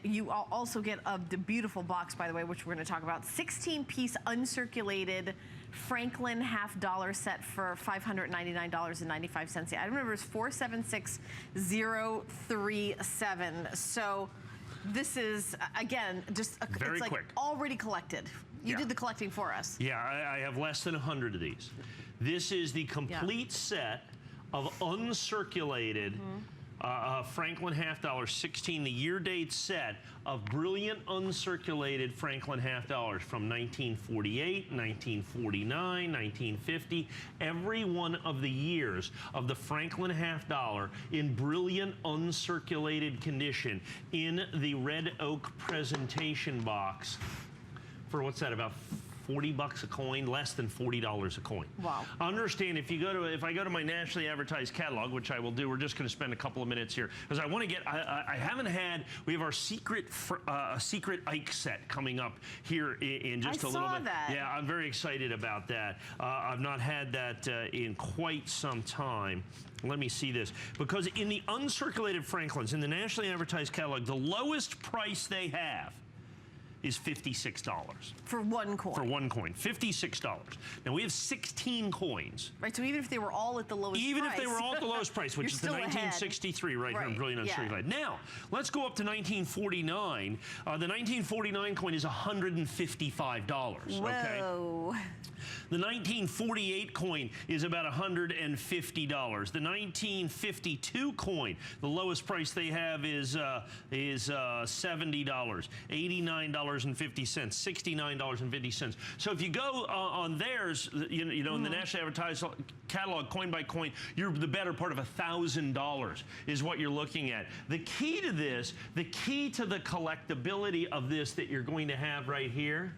You also get the beautiful box, by the way, which we're going to talk about. 16-piece uncirculated Franklin $half set for $599.95. The item number is 476037. So this is, again, just very it's like quick. Already collected. You did the collecting for us. Yeah, I have less than 100 of these. This is the complete set of uncirculated Franklin $half 16, the year-date set of brilliant uncirculated Franklin $half from 1948, 1949, 1950, every one of the years of the Franklin $half in brilliant uncirculated condition in the red oak presentation box for, what's that, about 40 bucks a coin, less than $40 a coin. Wow. Understand, if I go to my nationally advertised catalog, which I will do, we're just going to spend a couple of minutes here, because I want to get, we have our secret Ike set coming up here in just a little bit. I saw that. Yeah, I'm very excited about that. I've not had that in quite some time. Let me see this. Because in the uncirculated Franklins, in the nationally advertised catalog, the lowest price they have is $56. For one coin. For one coin, $56. Now we have 16 coins. Right, so even if they were all at the lowest price. Even if they were all at the lowest price, which is the 1963 right here in Brilliant Uncirculated. Now, let's go up to 1949. The 1949 coin is $155, okay? Whoa. The 1948 coin is about $150. The 1952 coin, the lowest price they have is $70, $89.50, $69.50. So if you go on theirs, you know, in the nationally advertised catalog, coin by coin, you're the better part of $1,000 is what you're looking at. The key to this, the key to the collectability of this that you're going to have right here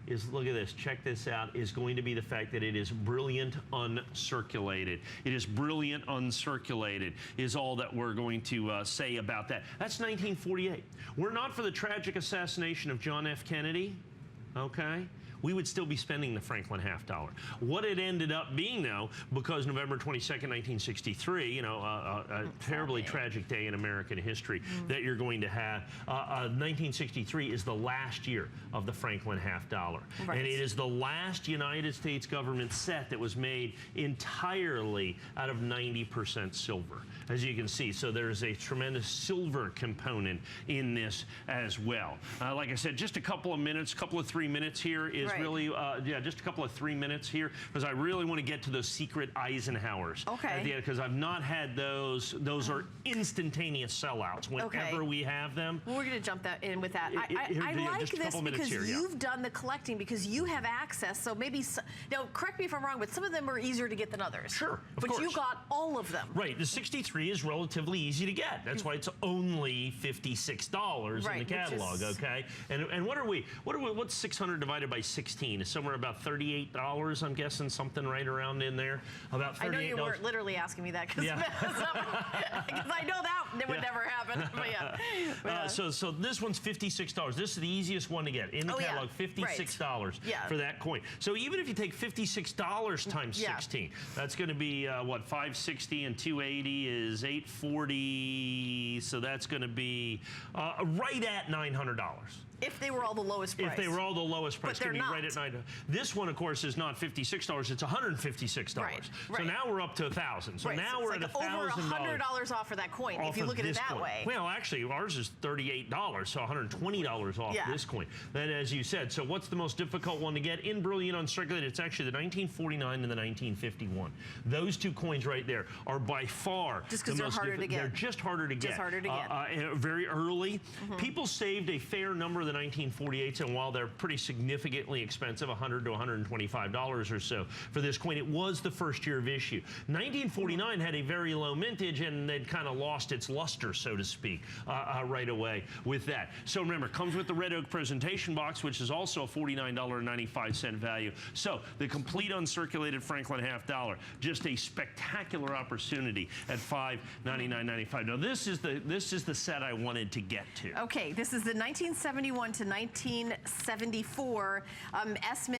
is, look at this, check this out, is going to be the fact that it is brilliant uncirculated. It is brilliant uncirculated is all that we're going to say about that. That's 1948. We're not for the tragic assassination of John F. Kennedy, okay? We would still be spending the Franklin $half. What it ended up being, though, because November 22nd, 1963, you know, a terribly tragic day in American history that you're going to have. 1963 is the last year of the Franklin $half. Right. And it is the last United States government set that was made entirely out of 90% silver, as you can see. So there's a tremendous silver component in this as well. Like I said, just a couple of minutes, couple of 3 minutes here is really, just a couple of 3 minutes here, because I really want to get to those secret Eisenhowers. Okay. Because I've not had those. Those are instantaneous sellouts whenever we have them. Well, we're going to jump in with that. I like this because you've done the collecting, because you have access. So maybe, now correct me if I'm wrong, but some of them are easier to get than others. Sure, of course. But you got all of them. Right. The 63 is relatively easy to get. That's why it's only $56 in the catalog. Okay. And what are we? What's 600 divided by 16? Is somewhere about $38, I'm guessing, something right around in there. About $38. I know you weren't literally asking me that, because I know that would never happen. But so this one's $56. This is the easiest one to get in the catalog. $56 for that coin. So even if you take $56 times 16, that's going to be what, 560 and 280 is 840. So that's going to be right at $900. If they were all the lowest price. If they were all the lowest price, but they're not. Right at $9. This one, of course, is not $56. It's $156. Right. So now we're up to $1,000. So now we're at $1,000. Over $100 off for that coin, if you look at it that way. Well, actually, ours is $38, so $120 off this coin. Then, as you said, so what's the most difficult one to get in Brilliant Uncirculated? It's actually the 1949 and the 1951. Those two coins right there are by far just because they're harder to get. They're just harder to get. Just harder to get. Very early. People saved a fair number of the 1948s, and while they're pretty significantly expensive, $100 to $125 or so for this coin, it was the first year of issue. 1949 had a very low mintage, and they'd kind of lost its luster, so to speak, right away with that. So remember, comes with the red oak presentation box, which is also a $49.95 value. So the complete uncirculated Franklin $half, just a spectacular opportunity at $599.95. Now this is the set I wanted to get to. Okay, this is the 1971 to 1974 S